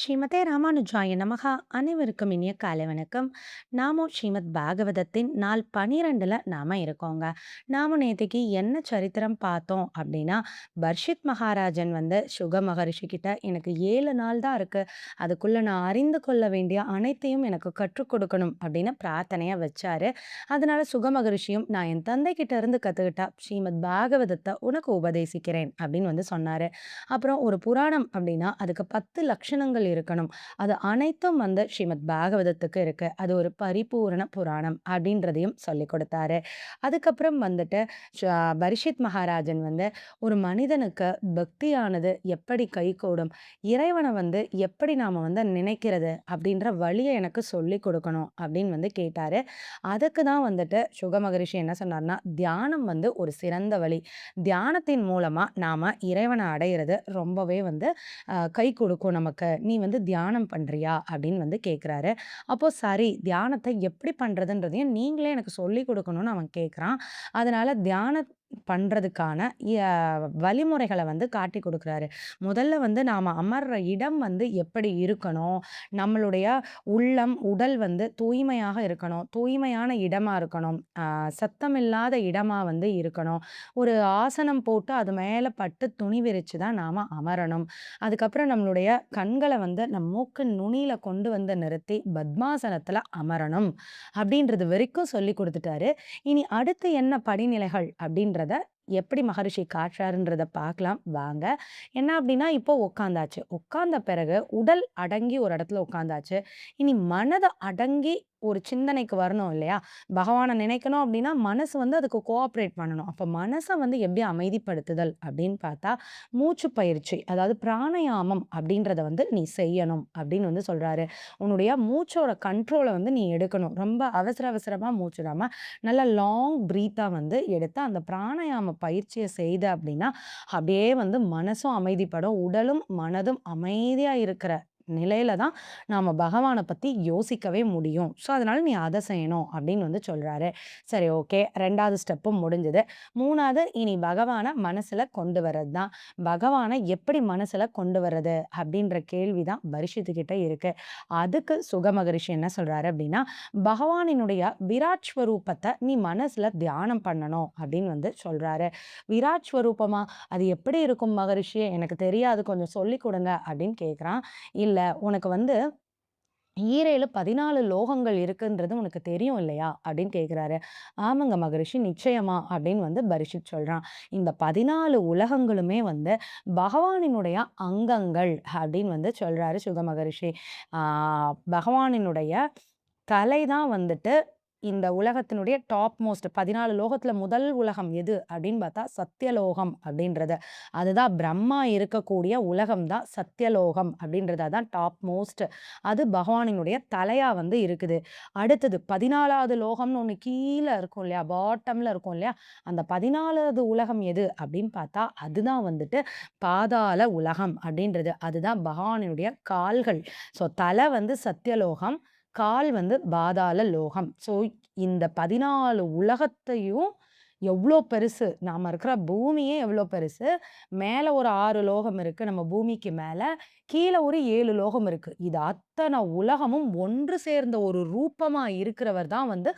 ஸ்ரீமதே ராமானுஜாய நமகா. அனைவருக்கும் இனிய காலை வணக்கம். நாமும் ஸ்ரீமத் பாகவதத்தின் நாள் 12ல நாம இருக்கோங்க. நாம நேத்தைக்கு என்ன சரித்திரம் பார்த்தோம் அப்படின்னா, பர்ஷித் மகாராஜன் வந்து சுக மகரிஷி கிட்ட எனக்கு 7 நாள் தான் இருக்கு. அதுக்குள்ள நான் அறிந்து கொள்ள வேண்டிய அனைத்தையும் எனக்கு கற்றுக் கொடுக்கணும் அப்படின்னு பிரார்த்தனையா வச்சாரு. அதனால சுக மகரிஷியும் நான் என் தந்தை கிட்ட இருந்து கத்துக்கிட்ட ஸ்ரீமத் பாகவதத்தை உனக்கு உபதேசிக்கிறேன் அப்படின்னு வந்து சொன்னாரு. அப்புறம் ஒரு புராணம் அப்படின்னா, அதுக்கு 10 லட்சணங்கள் இருக்கணும். அது அனைத்தும் வந்து ஸ்ரீமத் பாகவதத்துக்கு இருக்கு. அது ஒரு பரிபூரண புராணம் அப்படின்றதையும் சொல்லிக் கொடுத்தாரு. அதுக்கப்புறம் வந்துட்டு ஷ பரீட்சித் மகாராஜன் வந்து ஒரு மனிதனுக்கு பக்தியானது எப்படி கைகூடும்? இறைவன வந்து எப்படி நாம வந்து நினைக்கிறது? அப்படின்ற வழிய எனக்கு சொல்லிக் கொடுக்கணும் அப்படின்னு வந்து கேட்டாரு. அதுக்கு தான் வந்துட்டு சுக மகரிஷி என்ன சொன்னார்ன்னா, தியானம் வந்து ஒரு சிறந்த வழி. தியானத்தின் மூலமா நாம இறைவன அடையிறது ரொம்பவே வந்து கை கொடுக்கும் நமக்கு. "நீ வந்து தியானம் பண்றியா?" அப்படின்னு வந்து கேட்குறாரு. அப்போ சரி, தியானத்த எப்படி பண்றதுன்றதையும் நீங்களே எனக்கு சொல்லிக் குடுக்கணும்னு அவன் கேட்குறான். அதனால பண்றதுக்கான வழிமுறைகள வந்து காட்டிக் குடுக்குறாரு. முதல்ல வந்து நாம அமர்ற இடம் வந்து எப்படி இருக்கணும்? நம்மளுடைய உள்ளம், உடல் வந்து தூய்மையாக இருக்கணும். தூய்மையான இடமா இருக்கணும். சத்தமில்லாத இடமா வந்து இருக்கணும். ஒரு ஆசனம் போட்டு அது மேல பட்டு துணி விரிச்சு தான் நாம அமரணும். அதுக்கப்புறம் நம்மளுடைய கண்கள வந்து நம் மூக்கு நுனியில கொண்டு வந்து நிறுத்தி பத்மாசனத்துல அமரணும். அப்படின்றது வரைக்கும் சொல்லிக் குடுத்துட்டாரு. இனி அடுத்து என்ன படிநிலைகள் அப்படின்றத எப்படி மகரிஷி காட்டுறாருன்றத பார்க்கலாம் வாங்க. என்ன அப்படின்னா, இப்போ உட்காந்தாச்சு. உட்கார்ந்த பிறகு உடல் அடங்கி ஒரு இடத்துல உட்காந்தாச்சு. இனி மனத அடங்கி ஒரு சிந்தனைக்கு வரணும் இல்லையா? பகவான நினைக்கணும் அப்படின்னா, மனசு வந்து அதுக்கு கோஆப்பரேட் பண்ணணும். அப்ப மனச வந்து எப்படி அமைதிப்படுத்துதல் அப்படின்னு பார்த்தா, மூச்சு பயிற்சி, அதாவது பிராணயாமம் அப்படின்றத வந்து நீ செய்யணும் அப்படின்னு வந்து சொல்றாரு. உன்னுடைய மூச்சோட கண்ட்ரோல வந்து நீ எடுக்கணும். ரொம்ப அவசர அவசரமா மூச்சு விடாம, நல்லா லாங் பிரீத்தா வந்து எடுத்து அந்த பிராணயாம பயிற்சிய செய்த அப்படின்னா, அப்படியே வந்து மனசும் அமைதிப்படும். உடலும், மனதும் அமைதியா இருக்கிற நிலையில தான் நாம பகவான பத்தி யோசிக்கவே முடியும். ஸோ, அதனால நீ அத செய்யணும் அப்படின்னு வந்து சொல்றாரு. சரி, ஓகே. 2வது ஸ்டெப்பும் முடிஞ்சது. 3வது இனி பகவான மனசுல கொண்டு வர்றது தான். பகவான எப்படி மனசுல கொண்டு வர்றது? அப்படின்ற கேள்வி தான் பரீட்சித்துக்கிட்ட இருக்கு. அதுக்கு சுக மகரிஷி என்ன சொல்றாரு அப்படின்னா, பகவானினுடைய விராட் ஸ்வரூபத்த நீ மனசுல தியானம் பண்ணணும் அப்படின்னு வந்து சொல்றாரு. விராட் ஸ்வரூபமா? அது எப்படி இருக்கும் மகரிஷி? எனக்கு தெரியாது. கொஞ்சம் சொல்லிக் குடுங்க அப்படின்னு கேட்குறான். இல்ல, உனக்கு வந்து ஈரேழு 14 லோகங்கள் இருக்குன்றது உனக்கு தெரியும் இல்லையா? அப்படின்னு கேட்குறாரு. ஆமாங்க மகரிஷி, நிச்சயமா அப்படின்னு வந்து பரீட்சித் சொல்றான். இந்த 14 உலகங்களுமே வந்து பகவானினுடைய அங்கங்கள் அப்படின்னு வந்து சொல்றாரு சுக மகரிஷி. ஆ பகவானினுடைய தலை தான் வந்துட்டு இந்த உலகத்தினுடைய டாப் மோஸ்ட் 14 லோகத்துல முதல் உலகம் எது அப்படின்னு பார்த்தா சத்தியலோகம் அப்படின்றது. அதுதான் பிரம்மா இருக்கக்கூடிய உலகம் தான் சத்தியலோகம் அப்படின்றது. அதான் டாப் மோஸ்ட். அது பகவானினுடைய தலையா வந்து இருக்குது. அடுத்தது 14வது லோகம்னு ஒண்ணு கீழ இருக்கும் இல்லையா? பாட்டம்ல இருக்கும் இல்லையா? அந்த 14வது உலகம் எது அப்படின்னு பார்த்தா, அதுதான் வந்துட்டு பாதாள உலகம் அப்படின்றது. அதுதான் பகவானுடைய கால்கள். ஸோ தலை வந்து சத்தியலோகம், கால் வந்து பாதாள லோகம். ஸோ இந்த 14 உலகத்தையும் எவ்ளோ பெருசு! நாம இருக்கிற பூமியே எவ்ளோ பெருசு! மேல ஒரு 6 லோகம் இருக்கு நம்ம பூமிக்கு மேல. கீழ ஒரு 7 லோகம் இருக்கு. இது அத்தன உலகமும் ஒன்று சேர்ந்த ஒரு ரூபமா இருக்கிறவர் தான் வந்து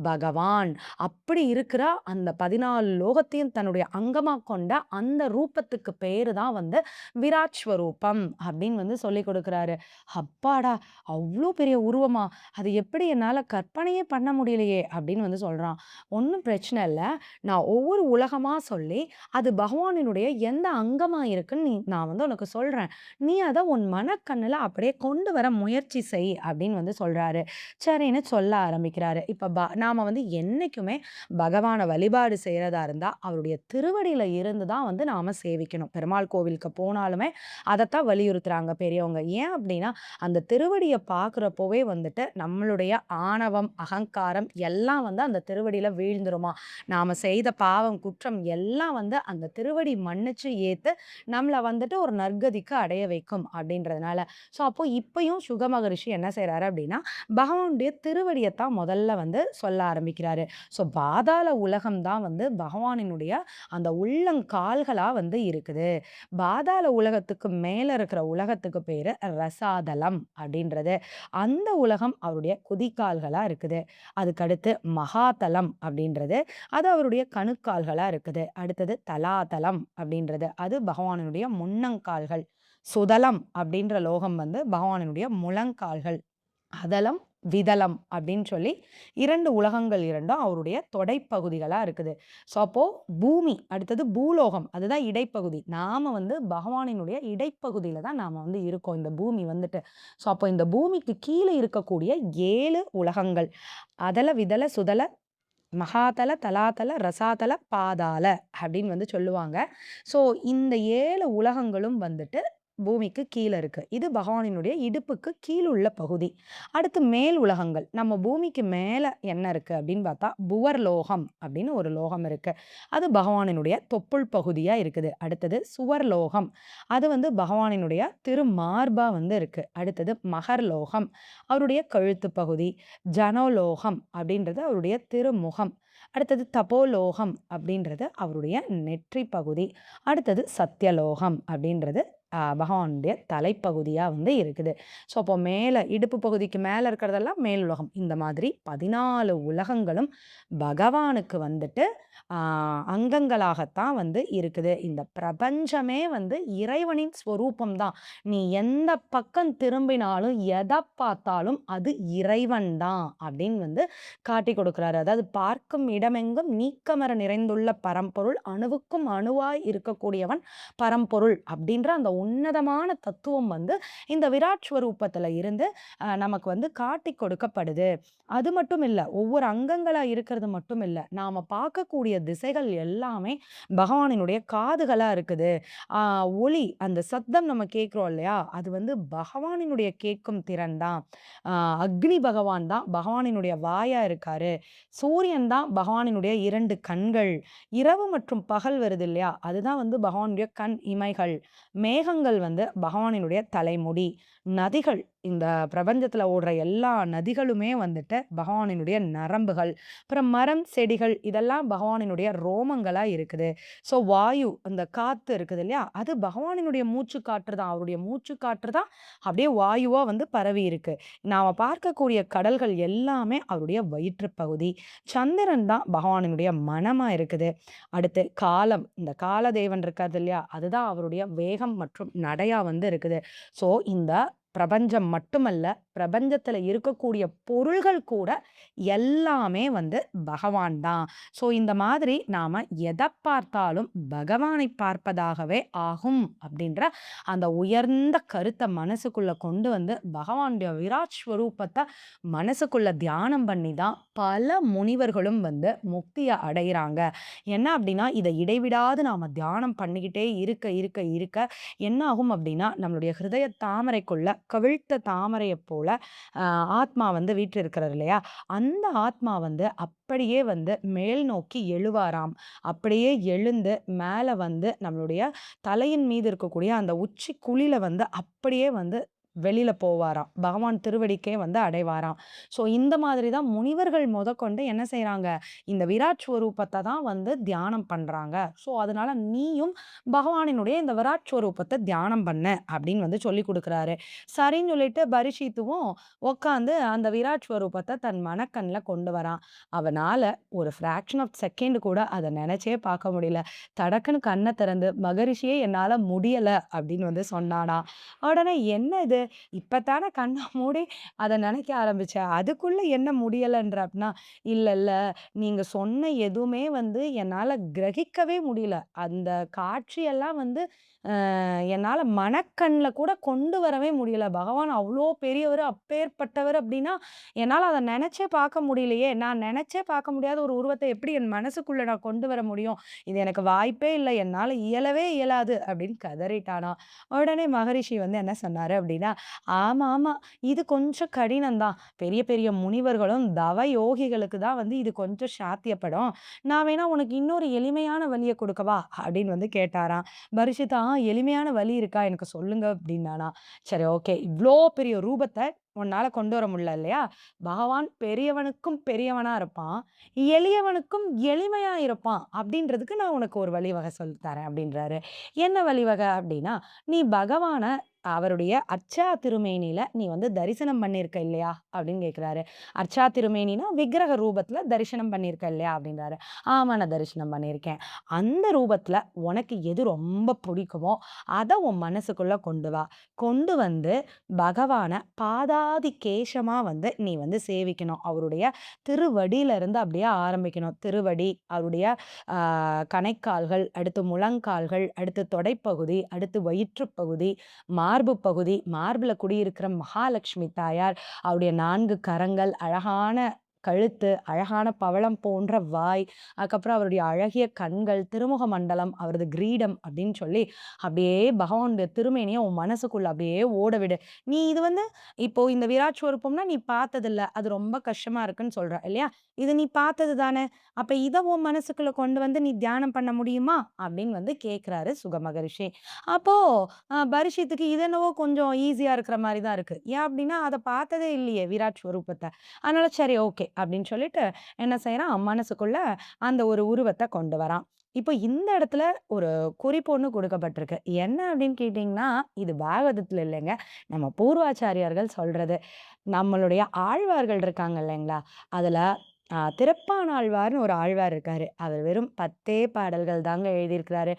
பகவான். அப்படி இருக்கிற அந்த 14 லோகத்தையும் தன்னுடைய அங்கமா கொண்ட அந்த ரூபத்துக்கு பேரு தான் வந்து விராட் ஸ்வரூபம் அப்படின்னு வந்து சொல்லிக் கொடுக்கிறாரு. அப்பாடா! அவ்ளோ பெரிய உருவமா? அது எப்படி என்னால கற்பனையே பண்ண முடியலையே! அப்படின்னு வந்து சொல்றான். ஒண்ணும் பிரச்சனை இல்ல. நான் ஒவ்வொரு உலகமா சொல்லி, அது பகவானினுடைய எந்த அங்கமா இருக்குன்னு நான் வந்து உனக்கு சொல்றேன். நீ அத உன் மனக்கண்ணுல அப்படியே கொண்டு வர முயற்சி செய் அப்படின்னு வந்து சொல்றாரு. சரின்னு சொல்ல ஆரம்பிக்கிறாரு. இப்ப நாம வந்து என்னைக்குமே பகவான வழிபாடு செய்றதா இருந்தா, அவருடைய திருவடியில இருந்து தான் வந்து நாம சேவிக்கணும். பெருமாள் கோவிலுக்கு போனாலுமே அதத்தான் வலியுறுத்துறாங்க பெரியவங்க. ஏன் அப்படின்னா, அந்த திருவடிய பார்க்குறப்போவே வந்துட்டு நம்மளுடைய ஆணவம், அகங்காரம் எல்லாம் வந்து அந்த திருவடியில வீழ்ந்துருமாம். நாம செய்த பாவம், குற்றம் எல்லாம் வந்து அந்த திருவடி மன்னிச்சு ஏத்து, நம்மள வந்துட்டு ஒரு நற்கதிக்கு அடைய வைக்கும் அப்படின்றதுனால. ஸோ அப்போ இப்பயும் சுக மகரிஷி என்ன செய்றாரு அப்படின்னா, பகவானுடைய திருவடியத்தான் முதல்ல வந்து சொல்ல ஆரம்பிக்கிறாரு. ஸோ பாதாள உலகம் தான் வந்து பகவானினுடைய அந்த உள்ளங்கால்களா வந்து இருக்குது. பாதாள உலகத்துக்கு மேல இருக்கிற உலகத்துக்கு பேரு ரசாதலம் அப்படின்றது. அந்த உலகம் அவருடைய குதிகால்களா இருக்குது. அதுக்கடுத்து மகாதலம் அப்படின்றது, அது அவருடைய கணுக்கால்களா இருக்குது. அடுத்தது தலாதலம் அப்படின்றது, அது பகவானுடைய முன்னங்கால்கள். சுதலம் அப்படின்ற லோகம் வந்து பகவானினுடைய முழங்கால்கள். அதலம், விதலம் அப்படின்னு சொல்லி 2 உலகங்கள் 2ம் அவருடைய தொடைப்பகுதிகளா இருக்குது. ஸோ அப்போ பூமி, அடுத்தது பூலோகம். அதுதான் இடைப்பகுதி. நாம வந்து பகவானினுடைய இடைப்பகுதியில தான் நாம வந்து இருக்கோம். இந்த பூமி வந்துட்டு. ஸோ அப்போ இந்த பூமிக்கு கீழ இருக்கக்கூடிய 7 உலகங்கள். அதல, விதல, சுதல, மகாதல, தலாதல, ரசாதல, பாதாள அப்படின்னு வந்து சொல்லுவாங்க. ஸோ இந்த 7 உலகங்களும் வந்துட்டு பூமிக்கு கீழ இருக்கு. இது பகவானினுடைய இடுப்புக்கு கீழ உள்ள பகுதி. அடுத்து மேல் உலகங்கள். நம்ம பூமிக்கு மேல என்ன இருக்கு அப்படின்னு பார்த்தா, புவர்லோகம் அப்படின்னு ஒரு லோகம் இருக்கு. அது பகவானினுடைய தொப்புள் பகுதியா இருக்குது. அடுத்தது சுவர்லோகம். அது வந்து பகவானினுடைய திருமார்பா வந்து இருக்கு. அடுத்தது மகர்லோகம். அவருடைய கழுத்து பகுதி. ஜனோலோகம் அப்படின்றது அவருடைய திருமுகம். அடுத்தது தபோலோகம் அப்படின்றது அவருடைய நெற்றி பகுதி. அடுத்தது சத்யலோகம் அப்படின்றது பகவானுடைய தலைப்பகுதியா வந்து இருக்குது. ஸோ அப்போ மேல இடுப்பு பகுதிக்கு மேல இருக்கிறதெல்லாம் மேல் உலகம். இந்த மாதிரி 14 உலகங்களும் பகவானுக்கு வந்துட்டு ஆ அங்கங்களாகத்தான் வந்து இருக்குது. இந்த பிரபஞ்சமே வந்து இறைவனின் ஸ்வரூபம் தான். நீ எந்த பக்கம் திரும்பினாலும், எத பார்த்தாலும் அது இறைவன் தான் அப்படின்னு வந்து காட்டிக் கொடுக்கிறாரு. அதாவது பார்க்கும் இடமெங்கும் நீக்கமற நிறைந்துள்ள பரம்பொருள், அணுவுக்கும் அணுவாய் இருக்கக்கூடியவன் பரம்பொருள் அப்படின்ற அந்த உன்னதமான தத்துவம் வந்து இந்த விராட் ஸ்வரூபத்துல இருந்து நமக்கு வந்து காட்டிக் கொடுக்கப்படுது. அது மட்டும் இல்ல. ஒவ்வொரு அங்கங்களா இருக்கிறது மட்டும் இல்ல. நாம பார்க்கக்கூடிய திசைகள் எல்லாமே பகவானினுடைய காதுகளா இருக்குது. ஆ ஒலி, அந்த சத்தம் நம்ம கேட்கிறோம் இல்லையா? அது வந்து பகவானினுடைய கேட்கும் திறன் தான். ஆ அக்னி பகவான் தான் பகவானினுடைய வாயா இருக்காரு. சூரியன் தான் பகவானினுடைய 2 கண்கள். இரவு மற்றும் பகல் வருது இல்லையா? அதுதான் வந்து பகவானுடைய கண் இமைகள். மேகங்கள் வந்து பகவானினுடைய தலைமுடி. நதிகள், இந்த பிரபஞ்சத்துல ஓடுற எல்லா நதிகளுமே வந்துட்டு பகவானினுடைய நரம்புகள். அப்புறம் மரம், செடிகள் இதெல்லாம் பகவானினுடைய ரோமங்களா இருக்குது. ஸோ வாயு, அந்த காத்து இருக்குது இல்லையா? அது பகவானினுடைய மூச்சு காற்று தான். அவருடைய மூச்சு காற்று தான் அப்படியே வாயுவா வந்து பரவி இருக்கு. நாம பார்க்கக்கூடிய கடல்கள் எல்லாமே அவருடைய வயிற்று பகுதி. சந்திரன் தான் பகவானினுடைய மனமா இருக்குது. அடுத்து காலம், இந்த காலதேவன் இருக்காரு இல்லையா? அதுதான் அவருடைய வேகம் மற்றும் நடையா வந்து இருக்குது. ஸோ இந்த பிரபஞ்சம் மட்டுமல்ல, பிரபஞ்சத்துல இருக்கக்கூடிய பொருள்கள் கூட எல்லாமே வந்து பகவான் தான். ஸோ இந்த மாதிரி நாம எதைப் பார்த்தாலும் பகவானை பார்ப்பதாகவே ஆகும் அப்படின்ற அந்த உயர்ந்த கருத்தை மனசுக்குள்ள கொண்டு வந்து பகவானுடைய விராட் ஸ்வரூபத்தை மனசுக்குள்ள தியானம் பண்ணி தான் பல முனிவர்களும் வந்து முக்திய அடைகிறாங்க. என்ன அப்படின்னா, இதை இடைவிடாது நாம தியானம் பண்ணிக்கிட்டே இருக்க இருக்க இருக்க என்ன ஆகும் அப்படின்னா, நம்மளுடைய ஹிருதய தாமரைக்குள்ள கவிழ்த்த தாமரையைப் போல ஆத்மா வந்து வீற்றிருக்கிறார் இல்லையா? அந்த ஆத்மா வந்து அப்படியே வந்து மேல் நோக்கி எழுவாராம். அப்படியே எழுந்து மேல வந்து நம்மளுடைய தலையின் மீது இருக்கக்கூடிய அந்த உச்சி குழியில வந்து அப்படியே வந்து வெளியில போவாராம். பகவான் திருவடிக்கே வந்து அடைவாராம். ஸோ இந்த மாதிரி தான் முனிவர்கள் முதற்கொண்டு என்ன செய்றாங்க? இந்த விராட் ஸ்வரூபத்த தான் வந்து தியானம் பண்றாங்க. ஸோ அதனால நீயும் பகவானினுடைய இந்த விராட் ஸ்வரூபத்த தியானம் பண்ணு அப்படின்னு வந்து சொல்லிக் குடுக்குறாரு. சரின்னு சொல்லிட்டு பரீட்சித்துவும் உட்காந்து அந்த விராட் ஸ்வரூபத்த தன் மனக்கண்ல கொண்டு வரான். அவனால ஒரு ஃபிராக்ஷன் ஆஃப் செகண்ட் கூட அத நெனச்சே பார்க்க முடியல. தடக்குன்னு கண்ண திறந்து, "மகரிஷியே என்னால முடியல" அப்படின்னு வந்து சொன்னானாம். உடனே "என்ன இது? இப்பத்தானே கண்ண மூடி அத நெனைக்க ஆரம்பிச்சேன். அதுக்குள்ள என்ன முடியலன்ற?" அப்படின்னா, "இல்ல, இல்ல. நீங்க சொன்ன எதுவுமே வந்து என்னால கிரகிக்கவே முடியல. அந்த காட்சியெல்லாம் வந்து என்னால மனக்கண்ல கூட கொண்டு வரவே முடியல. பகவான் அவ்ளோ பெரியவரு, அப்பேற்பட்டவரு அப்டின்னா, என்னால அத நெனச்சே பார்க்க முடியலையே! நான் நெனச்சே பார்க்க முடியாத ஒரு உருவத்த எப்படி என் மனசுக்குள்ள நான் கொண்டு வர முடியும்? இது எனக்கு வாய்ப்பே இல்ல. என்னால இயலவே இயலாது அப்டின்னு கதறிட்டானாம். உடனே மகரிஷி வந்து என்ன சொன்னாரு அப்டின்னா, ஆமா, ஆமா. இது கொஞ்சம் கடினம் தான். பெரிய பெரிய முனிவர்களும், தவ யோகிகளுக்கு தான் வந்து இது கொஞ்சம் சாத்தியப்படும். நான் வேணா உனக்கு இன்னொரு எளிமையான வழிய குடுக்கவா?" அப்படின்னு வந்து கேட்டாராம். பரீட்சித், எளிமையான வழி இருக்கா? எனக்கு சொல்லுங்க" அப்படின்னானாம். சரி, ஓகே. இவ்ளோ பெரிய ரூபத்த உன்னால கொண்டு வர முடியல இல்லையா? பகவான் பெரியவனுக்கும் பெரியவனா இருப்பான். எளியவனுக்கும் எளிமையா இருப்பான். அப்படின்றதுக்கு நான் உனக்கு ஒரு வழிவகை சொல்லி தரேன் அப்படின்றாரு. என்ன வழிவகை அப்படின்னா, நீ பகவான அவருடைய அர்ச்சா திருமேனியில நீ வந்து தரிசனம் பண்ணியிருக்க இல்லையா? அப்படின்னு கேட்கிறாரு. அர்ச்சா திருமேனினா விக்கிரக ரூபத்துல தரிசனம் பண்ணியிருக்க இல்லையா? அப்படின்றாரு. ஆமா, நான் தரிசனம் பண்ணியிருக்கேன். அந்த ரூபத்துல உனக்கு எது ரொம்ப பிடிக்குமோ, அத உன் மனசுக்குள்ள கொண்டு வா. கொண்டு வந்து பகவான பாதாதி கேசமா வந்து நீ வந்து சேவிக்கணும். அவருடைய திருவடியில இருந்து அப்படியே ஆரம்பிக்கணும். திருவடி, அவருடைய ஆ கணைக்கால்கள், அடுத்து முழங்கால்கள், அடுத்து தொடைப்பகுதி, அடுத்து வயிற்றுப் பகுதி, மார்பு பகுதி, மார்புல குடியிருக்கிற மகாலட்சுமி தாயார், அவருடைய 4 கரங்கள், அழகான கழுத்து, அழகான பவளம் போன்ற வாய், அதுக்கப்புறம் அவருடைய அழகிய கண்கள், திருமுக மண்டலம், அவரது கிரீடம் அப்படின்னு சொல்லி, அப்படியே பகவானுடைய திருமேனிய உன் மனசுக்குள்ள அப்படியே ஓட விடு. நீ இது வந்து இப்போ இந்த விராட் ஸ்வரூபம்னா நீ பார்த்ததில்ல. அது ரொம்ப கஷ்டமா இருக்குன்னு சொல்ற இல்லையா? இது நீ பார்த்தது தானே! அப்ப இத உன் மனசுக்குள்ள கொண்டு வந்து நீ தியானம் பண்ண முடியுமா? அப்படின்னு வந்து கேட்கிறாரு சுக மகரிஷி. அப்போ பரீட்சித்துக்கு இது என்னவோ கொஞ்சம் ஈஸியா இருக்கிற மாரி தான் இருக்கு. ஏன் அப்டின்னா, அத பார்த்ததே இல்லையே விராட் ஸ்வரூபத்த. அதனால சரி, ஓகே அப்டின்னு சொல்லிட்டு என்ன செய்றான், மனசுக்குள்ள அந்த ஒரு உருவத்த கொண்டு வரான். இப்போ இந்த இடத்துல ஒரு குறிப்பு ஒண்ணு குடுக்கப்பட்டிருக்கு. என்ன அப்டின்னு கேட்டீங்கன்னா, இது பாகவதத்துல இல்லங்க. நம்ம பூர்வாச்சாரியார்கள் சொல்றது. நம்மளுடைய ஆழ்வார்கள் இருக்காங்க இல்லைங்களா? அதுல திருப்பாணாழ்வார்ன்னு ஒரு ஆழ்வார் இருக்காரு. அவர் வெறும் 10 பாடல்கள் தாங்க எழுதியிருக்கிறாரு.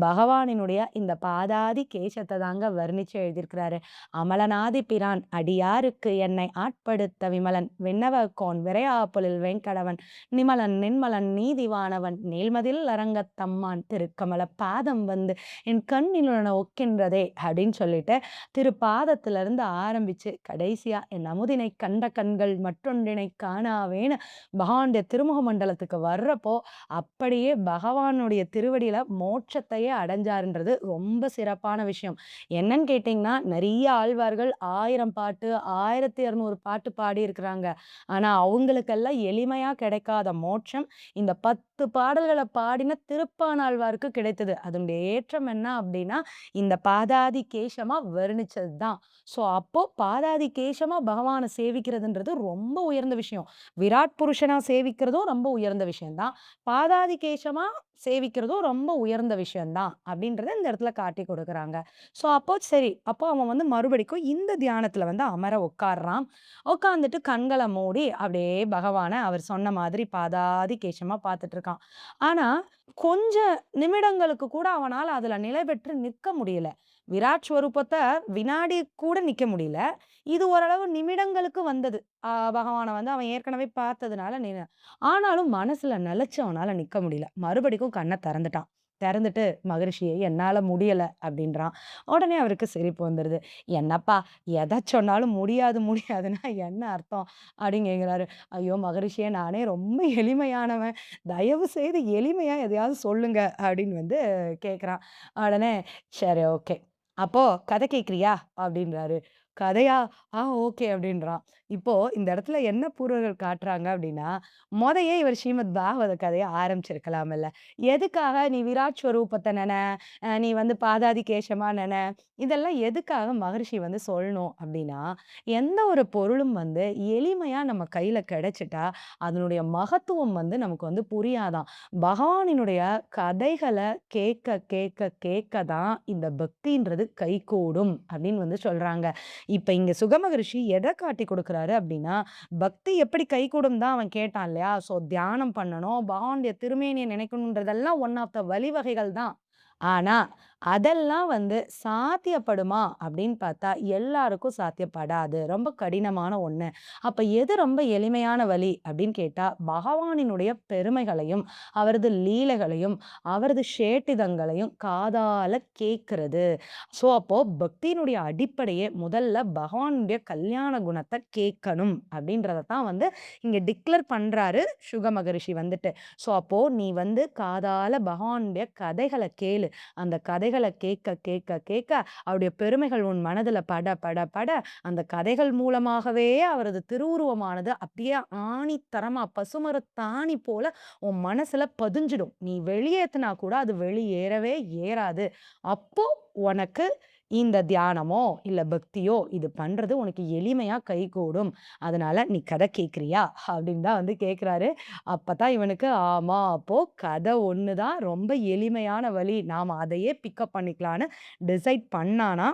பகவானினுடைய இந்த பாதாதி கேசத்த தாங்க வர்ணிச்சு எழுதியிருக்கிறாரு. "அமலனாதி பிரான் அடியாருக்கு என்னை ஆட்படுத்த விமலன் விண்ணவர்கோன் விரையாப்புலில் வெங்கடவன் நிமலன் நின்மலன் நீதிவானவன் நீள்மதில் அரங்கத்தம்மான் திருக்கமலப் பாதம் வந்து என் கண்ணிலுளன ஒக்கின்றதே" அப்படின்னு சொல்லிட்டு திருப்பாதத்திலிருந்து ஆரம்பிச்சு கடைசியா "என் அமுதினை கண்ட கண்கள் மற்றொன்றினை காணாவேன்னு" பகவானுடைய திருமுக மண்டலத்துக்கு வர்றப்போ, அப்படியே பகவானுடைய திருவடியில மோட்சத்தையே அடைஞ்சாருன்றது ரொம்ப சிறப்பான விஷயம். என்னன்னு கேட்டீங்கன்னா, நெறைய ஆழ்வார்கள் 1000 பாட்டு, 1200 பாட்டு பாடியிருக்கிறாங்க. ஆனா, அவங்களுக்கெல்லாம் எளிமையா கிடைக்காத மோட்சம், இந்த 10 பாடல்கள பாடின திருப்பாணாழ்வாருக்கு கிடைத்தது. அதனுடைய ஏற்றம் என்ன அப்டின்னா, இந்த பாதாதி கேசமா வர்ணிச்சது தான். ஸோ, அப்போ பாதாதி கேசமா பகவான சேவிக்கிறதுன்றது ரொம்ப உயர்ந்த விஷயம். விராட் புருஷனா சேவிக்கிறதும் ரொம்ப உயர்ந்த விஷயம் தான். பாதாதி கேசமா சேவிக்கிறதும் ரொம்ப உயர்ந்த விஷயம் தான். அப்படின்றத இந்த இடத்துல காட்டிக் குடுக்குறாங்க. ஸோ அப்போ சரி, அப்போ அவன் வந்து மறுபடிக்கும் இந்த தியானத்துல வந்து அமர உட்கார்றான். உட்கார்ந்துட்டு கண்கள மூடி அப்படியே பகவான அவர் சொன்ன மாதிரி பாதாதி கேசமா பார்த்துட்டு இருக்கான். ஆனா, கொஞ்ச நிமிடங்களுக்கு கூட அவனால அதுல நிலை பெற்று நிற்க முடியல. விராட் ஸ்வரூபத்த வினாடி கூட நிக்க முடியல. இது ஓரளவு நிமிடங்களுக்கு வந்தது. பகவான வந்து அவன் ஏற்கனவே பார்த்ததுனால ஆனாலும் மனசுல நிலைச்சு அவனால நிக்க முடியல. மறுபடிக்கும் கண்ண தெறந்துட்டான். தெறந்துட்டு "மகரிஷியே என்னால முடியல" அப்படின்றான். உடனே அவருக்கு சிரிப்பு வந்துருது. "என்னப்பா எத சொன்னாலும் முடியாது முடியாதுன்னா என்ன அர்த்தம்?" அப்படின்னு கேட்கிறாரு. "ஐயோ! மகரிஷியே நானே ரொம்ப எளிமையானவன். தயவு செய்து எளிமையா எதையாவது சொல்லுங்க" அப்படின்னு வந்து கேட்கிறான். உடனே "சரி, ஓகே. அப்போ கதை கேட்கிறியா?" அப்படின்றாரு. "கதையா? ஓகே" அப்படின்றான். இப்போ இந்த இடத்துல என்ன பூர்வர்கள் காட்டுறாங்க அப்படின்னா, மொதயே இவர் ஸ்ரீமத் பாகவத கதைய ஆரம்பிச்சிருக்கலாம்ல்ல. எதுக்காக நீ விராட் ஸ்வரூபத்த நீ வந்து பாதாதி கேசமா இதெல்லாம் எதுக்காக மகரிஷி வந்து சொல்லணும் அப்படின்னா, எந்த ஒரு பொருளும் வந்து எளிமையா நம்ம கையில கிடைச்சிட்டா, அதனுடைய மகத்துவம் வந்து நமக்கு வந்து புரியாதாம். பகவானினுடைய கதைகள கேட்க, கேட்க, கேட்க தான் இந்த பக்தின்றது கைகூடும் அப்படின்னு வந்து சொல்றாங்க. இப்ப இங்க சுகமகரிஷி எத காட்டிக் குடுக்குறாரு அப்டின்னா, பக்தி எப்படி கைகூடும் தான் அவன் கேட்டான் இல்லையா? ஸோ தியானம் பண்ணணும், பகவானுடைய திருமேனிய நினைக்கணுன்றதெல்லாம் ஒன் ஆஃப் த வழிவகைகள் தான். ஆனா, அதெல்லாம் வந்து சாத்தியப்படுமா அப்படின்னு பார்த்தா, எல்லாருக்கும் சாத்தியப்படாது. ரொம்ப கடினமான ஒண்ணு. அப்ப எது ரொம்ப எளிமையான வழி அப்படின்னு கேட்டா, பகவானினுடைய பெருமைகளையும், அவரது லீலைகளையும், அவரது சேட்டிதங்களையும் காதால கேட்கிறது. ஸோ, அப்போ பக்தியினுடைய அடிப்படையே முதல்ல பகவானுடைய கல்யாண குணத்த கேட்கணும் அப்படின்றத தான் வந்து இங்க டிக்ளேர் பண்றாரு சுக மகரிஷி வந்துட்டு. ஸோ, அப்போ நீ வந்து காதால பகவானுடைய கதைகள கேளு. அந்த கதைகள கதைகள கேட்க, கேட்க, கேட்க அவருடைய பெருமைகள் உன் மனதுல பட, பட, பட அந்த கதைகள் மூலமாகவே அவரது திருவுருவமானது அப்படியே ஆணித்தரமா பசுமரத்தாணி போல உன் மனசுல பதிஞ்சிடும். நீ வெளியேத்துனா கூட அது வெளியேறவே ஏறாது. அப்போ உனக்கு இந்த தியானமோ, இல்ல பக்தியோ இது பண்றது உனக்கு எளிமையா கைகூடும். அதனால நீ கதை கேட்கிறியா? அப்படின்னு தான் வந்து கேட்கிறாரு. அப்பதான் இவனுக்கு ஆமா, அப்போ கதை ஒண்ணு தான் ரொம்ப எளிமையான வழி. நாம அதையே பிக்கப் பண்ணிக்கலான்னு டிசைட் பண்ணானா,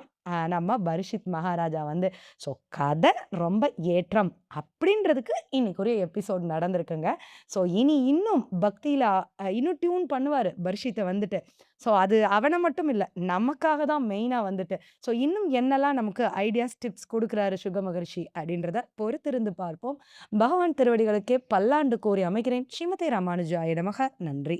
நம்ம பரீட்சித் மகாராஜா வந்து. ஸோ கதை ரொம்ப ஏற்றம் அப்படின்றதுக்கு இன்னைக்கு ஒரு எபிசோட் நடந்திருக்குங்க. ஸோ இனி இன்னும் பக்தியில இன்னும் டியூன் பண்ணுவாரு பரீட்சித்த வந்துட்டு. ஸோ அது அவன மட்டும் இல்ல, நமக்காக தான் மெயினா வந்துட்டு. ஸோ இன்னும் என்னலாம் நமக்கு ஐடியாஸ், டிப்ஸ் குடுக்குறாரு சுக மகரிஷி அப்படின்றத பொறுத்திருந்து பார்ப்போம். பகவான் திருவடிகளுக்கே பல்லாண்டு கோரி அமைகிறேன். ஸ்ரீமதே ராமானுஜாய நமக. நன்றி.